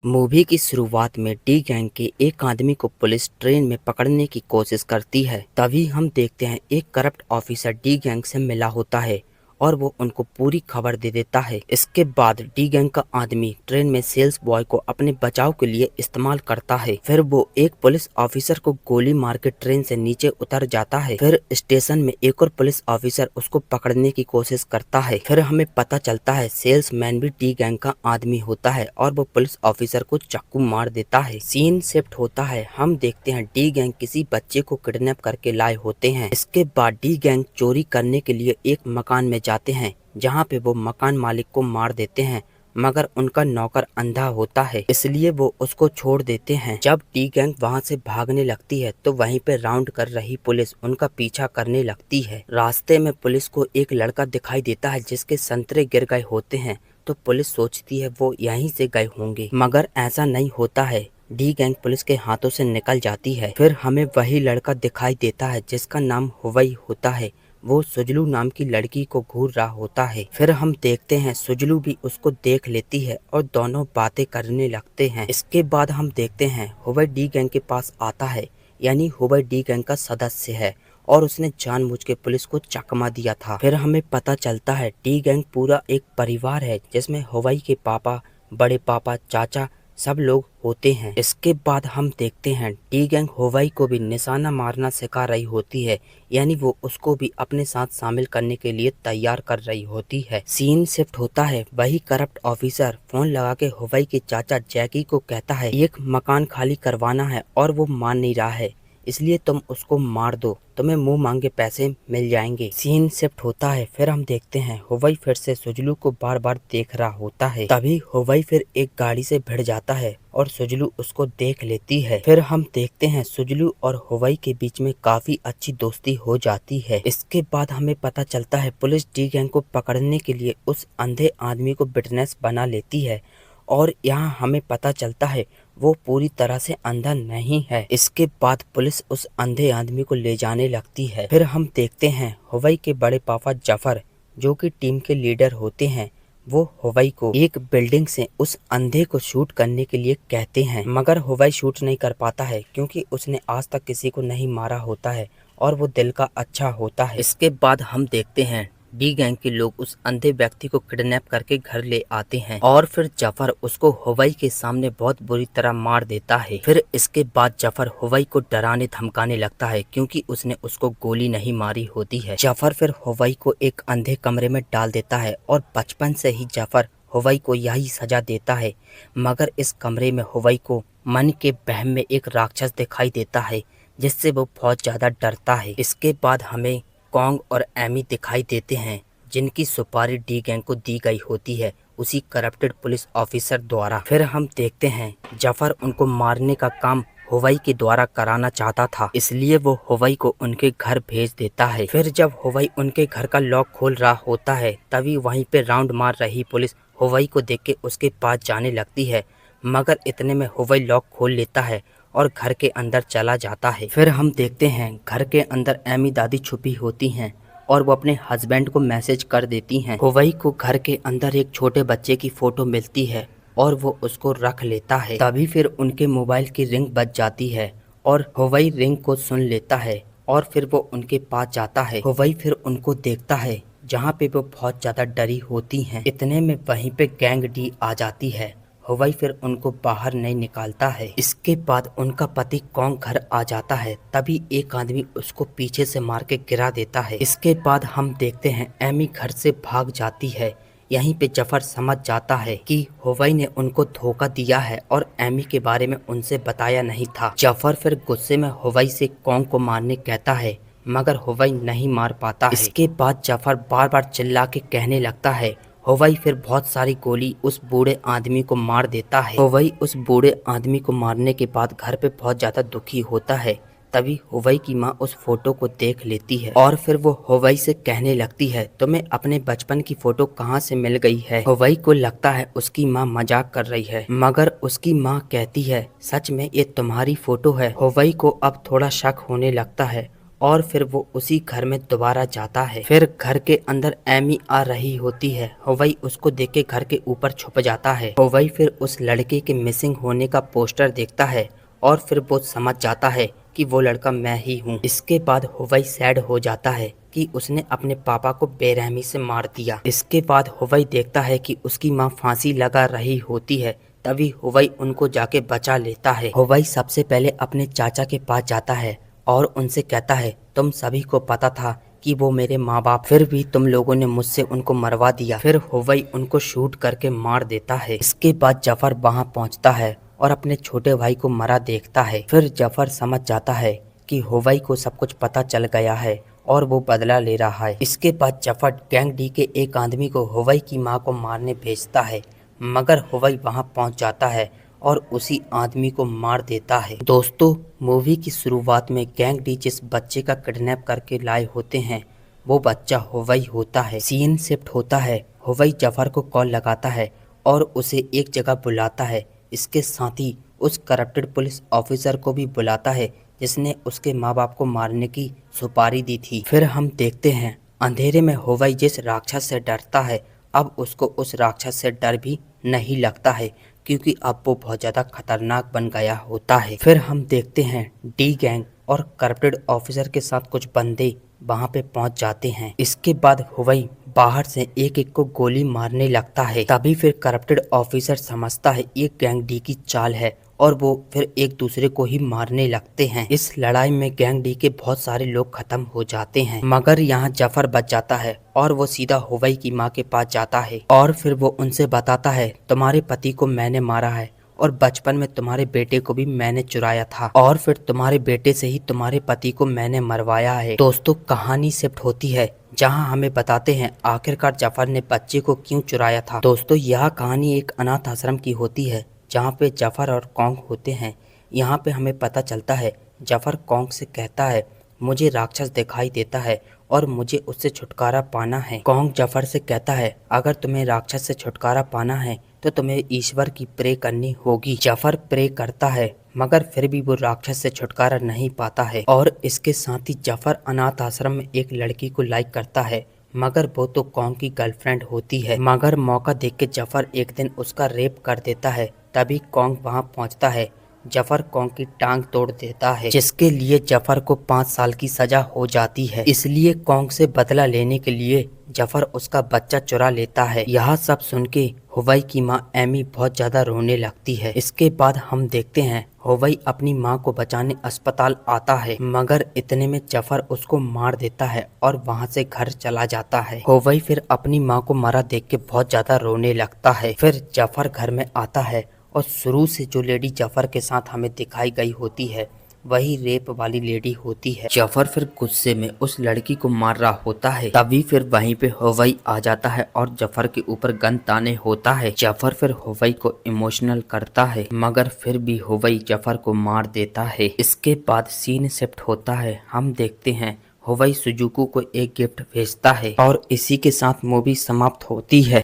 Movie की शुरुआत में डी गैंग के एक आदमी को पुलिस ट्रेन में पकड़ने की कोशिश करती है। तभी हम देखते हैं एक करप्ट ऑफिसर डी गैंग से मिला होता है और वो उनको पूरी खबर दे देता है। इसके बाद डी गैंग का आदमी ट्रेन में सेल्स बॉय को अपने बचाव के लिए इस्तेमाल करता है। फिर वो एक पुलिस ऑफिसर को गोली मार के ट्रेन से नीचे उतर जाता है। फिर स्टेशन में एक और पुलिस ऑफिसर उसको पकड़ने की कोशिश करता है। फिर हमें पता चलता है सेल्समैन भी डी गैंग का आदमी होता है और वो पुलिस ऑफिसर को चाकू मार देता है। सीन शिफ्ट होता है। हम देखते हैं डी गैंग किसी बच्चे को किडनैप करके लाए होते हैं। इसके बाद डी गैंग चोरी करने के लिए एक मकान में जाते हैं, जहाँ पे वो मकान मालिक को मार देते हैं, मगर उनका नौकर अंधा होता है, इसलिए वो उसको छोड़ देते हैं। जब डी गैंग वहाँ से भागने लगती है तो वहीं पे राउंड कर रही पुलिस उनका पीछा करने लगती है। रास्ते में पुलिस को एक लड़का दिखाई देता है जिसके संतरे गिर गए होते हैं, तो पुलिस सोचती है वो यहीं से गए होंगे, मगर ऐसा नहीं होता है। डी गैंग पुलिस के हाथों से निकल जाती है। फिर हमें वही लड़का दिखाई देता है जिसका नाम हुवई होता है। वो सुजलू नाम की लड़की को घूर रहा होता है। फिर हम देखते हैं सुजलू भी उसको देख लेती है और दोनों बातें करने लगते हैं। इसके बाद हम देखते हैं हुवई डी गैंग के पास आता है, यानी हुवई डी गैंग का सदस्य है और उसने जानबूझ के पुलिस को चकमा दिया था। फिर हमें पता चलता है डी गैंग पूरा एक परिवार है जिसमें हुवई के पापा, बड़े पापा, चाचा सब लोग होते हैं। इसके बाद हम देखते हैं डी गैंग हुवई को भी निशाना मारना सिखा रही होती है, यानी वो उसको भी अपने साथ शामिल करने के लिए तैयार कर रही होती है। सीन शिफ्ट होता है। वही करप्ट ऑफिसर फोन लगा के हुवई के चाचा जैकी को कहता है एक मकान खाली करवाना है और वो मान नहीं रहा है, इसलिए तुम उसको मार दो, तुम्हें मुंह मांगे पैसे मिल जाएंगे। सीन शिफ्ट होता है। फिर हम देखते हैं हुवई फिर से सुजलू को बार बार देख रहा होता है। तभी हुवई फिर एक गाड़ी से भिड़ जाता है और सुजलू उसको देख लेती है। फिर हम देखते हैं सुजलू और हुवई के बीच में काफी अच्छी दोस्ती हो जाती है। इसके बाद हमें पता चलता है पुलिस डी गैंग को पकड़ने के लिए उस अंधे आदमी को विटनेस बना लेती है और यहाँ हमें पता चलता है वो पूरी तरह से अंधा नहीं है। इसके बाद पुलिस उस अंधे आदमी को ले जाने लगती है। फिर हम देखते हैं हुवई के बड़े पापा जफर, जो कि टीम के लीडर होते हैं, वो हुवई को एक बिल्डिंग से उस अंधे को शूट करने के लिए कहते हैं, मगर हुवई शूट नहीं कर पाता है क्योंकि उसने आज तक किसी को नहीं मारा होता है और वो दिल का अच्छा होता है। इसके बाद हम देखते हैं डी गैंग के लोग उस अंधे व्यक्ति को किडनैप करके घर ले आते हैं और फिर जफर उसको हुवई के सामने बहुत बुरी तरह मार देता है। फिर इसके बाद जफर हुवई को डराने धमकाने लगता है क्योंकि उसने उसको गोली नहीं मारी होती है। जफर फिर हुवई को एक अंधे कमरे में डाल देता है और बचपन से ही जफर हुवई को यही सजा देता है, मगर इस कमरे में हुवई को मन के बहम में एक राक्षस दिखाई देता है जिससे वो बहुत ज्यादा डरता है। इसके बाद हमें कॉन्ग और एमी दिखाई देते हैं जिनकी सुपारी डी गैंग को दी गई होती है उसी करप्टेड पुलिस ऑफिसर द्वारा। फिर हम देखते हैं जफर उनको मारने का काम हुवई के द्वारा कराना चाहता था, इसलिए वो हुवई को उनके घर भेज देता है। फिर जब हुवई उनके घर का लॉक खोल रहा होता है तभी वहीं पे राउंड मार रही पुलिस हुवई को देख के उसके पास जाने लगती है, मगर इतने में हुवई लॉक खोल लेता है और घर के अंदर चला जाता है। फिर हम देखते हैं घर के अंदर एमी दादी छुपी होती हैं और वो अपने हस्बैंड को मैसेज कर देती हैं। हुवई को घर के अंदर एक छोटे बच्चे की फोटो मिलती है और वो उसको रख लेता है। तभी फिर उनके मोबाइल की रिंग बज जाती है और हुवई रिंग को सुन लेता है और फिर वो उनके पास जाता है। हुवई फिर उनको देखता है जहाँ पे वो बहुत ज्यादा डरी होती हैं। इतने में वहीं पे गैंग डी आ जाती है। हुवई फिर उनको बाहर नहीं निकालता है। इसके बाद उनका पति कॉन्ग घर आ जाता है, तभी एक आदमी उसको पीछे से मार के गिरा देता है। इसके बाद हम देखते हैं एमी घर से भाग जाती है। यहीं पे जफर समझ जाता है कि हुवई ने उनको धोखा दिया है और एमी के बारे में उनसे बताया नहीं था। जफर फिर गुस्से में हुवई से कॉन्ग को मारने कहता है, मगर हुवई नहीं मार पाता है। इसके बाद जफर बार बार चिल्ला के कहने लगता है। हुवई फिर बहुत सारी गोली उस बूढ़े आदमी को मार देता है। हुवई उस बूढ़े आदमी को मारने के बाद घर पे बहुत ज्यादा दुखी होता है। तभी हुवई की माँ उस फोटो को देख लेती है और फिर वो हुवई से कहने लगती है तुम्हें अपने बचपन की फोटो कहाँ से मिल गई है। हुवई को लगता है उसकी माँ मजाक कर रही है, मगर उसकी माँ कहती है सच में ये तुम्हारी फोटो है। हुवई को अब थोड़ा शक होने लगता है और फिर वो उसी घर में दोबारा जाता है। फिर घर के अंदर एमी आ रही होती है। हुवई उसको देख के घर के ऊपर छुप जाता है। हुवई फिर उस लड़के के मिसिंग होने का पोस्टर देखता है और फिर वो समझ जाता है कि वो लड़का मैं ही हूँ। इसके बाद हुवई सैड हो जाता है कि उसने अपने पापा को बेरहमी से मार दिया। इसके बाद हुवई देखता है कि उसकी माँ फांसी लगा रही होती है। तभी हुवई उनको जाके बचा लेता है। हुवई सबसे पहले अपने चाचा के पास जाता है और उनसे कहता है तुम सभी को पता था कि वो मेरे माँ बाप, फिर भी तुम लोगों ने मुझसे उनको मरवा दिया। फिर हुवई उनको शूट करके मार देता है। इसके बाद जफर वहाँ पहुँचता है और अपने छोटे भाई को मरा देखता है। फिर जफर समझ जाता है कि हुवई को सब कुछ पता चल गया है और वो बदला ले रहा है। इसके बाद जफर गैंग डी के एक आदमी को हुवई की माँ को मारने भेजता है, मगर हुवई वहाँ पहुँच जाता है और उसी आदमी को मार देता है। दोस्तों, मूवी की शुरुआत में गैंग डी जिस बच्चे का किडनैप करके लाए होते हैं वो बच्चा हुवई होता है। सीन शिफ्ट होता है। हुवई जफर को कॉल लगाता है और उसे एक जगह बुलाता है। इसके साथ ही उस करप्टेड पुलिस ऑफिसर को भी बुलाता है जिसने उसके माँ बाप को मारने की सुपारी दी थी। फिर हम देखते हैं अंधेरे में हुवई जिस राक्षस से डरता है अब उसको उस राक्षस से डर भी नहीं लगता है, क्योंकि अब वो बहुत ज़्यादा खतरनाक बन गया होता है। फिर हम देखते हैं डी गैंग और करप्टेड ऑफिसर के साथ कुछ बंदे वहाँ पे पहुँच जाते हैं। इसके बाद हुवई बाहर से एक एक को गोली मारने लगता है। तभी फिर करप्टेड ऑफिसर समझता है ये गैंग डी की चाल है और वो फिर एक दूसरे को ही मारने लगते हैं। इस लड़ाई में गैंग डी के बहुत सारे लोग खत्म हो जाते हैं, मगर यहाँ जफर बच जाता है और वो सीधा हुवई की माँ के पास जाता है और फिर वो उनसे बताता है तुम्हारे पति को मैंने मारा है और बचपन में तुम्हारे बेटे को भी मैंने चुराया था और फिर तुम्हारे बेटे से ही तुम्हारे पति को मैंने मरवाया है। दोस्तों, कहानी शिफ्ट होती है जहां हमें बताते हैं आखिरकार जफर ने बच्चे को क्यों चुराया था। दोस्तों, यह कहानी एक अनाथ आश्रम की होती है जहाँ पे जफर और कॉन्ग होते हैं। यहाँ पे हमें पता चलता है जफर कॉन्ग से कहता है मुझे राक्षस दिखाई देता है और मुझे उससे छुटकारा पाना है। कॉन्ग जफर से कहता है अगर तुम्हें राक्षस से छुटकारा पाना है तो तुम्हें ईश्वर की प्रे करनी होगी। जफर प्रे करता है मगर फिर भी वो राक्षस से छुटकारा नहीं पाता है और इसके साथ ही जफर अनाथ आश्रम में एक लड़की को लाइक करता है, मगर वो तो कॉन्ग की गर्लफ्रेंड होती है। मगर मौका देख के जफर एक दिन उसका रेप कर देता है। तभी कॉन्ग वहाँ पहुँचता है। जफर कॉन्ग की टांग तोड़ देता है, जिसके लिए जफर को 5 साल की सजा हो जाती है। इसलिए कॉन्ग से बदला लेने के लिए जफर उसका बच्चा चुरा लेता है। यह सब सुन के हुवई की माँ एमी बहुत ज्यादा रोने लगती है। इसके बाद हम देखते हैं हुवई अपनी माँ को बचाने अस्पताल आता है, मगर इतने में जफर उसको मार देता है और वहाँ से घर चला जाता है। हुवई फिर अपनी माँ को मरा देख के बहुत ज्यादा रोने लगता है। फिर जफर घर में आता है और शुरू से जो लेडी जफर के साथ हमें दिखाई गई होती है वही रेप वाली लेडी होती है। जफर फिर गुस्से में उस लड़की को मार रहा होता है। तभी फिर वहीं पे हुवई आ जाता है और जफर के ऊपर गन ताने होता है। जफर फिर हुवई को इमोशनल करता है, मगर फिर भी हुवई जफर को मार देता है। इसके बाद सीन शिफ्ट होता है। हम देखते हैं हुवई सुजुकी को एक गिफ्ट भेजता है और इसी के साथ मूवी समाप्त होती है।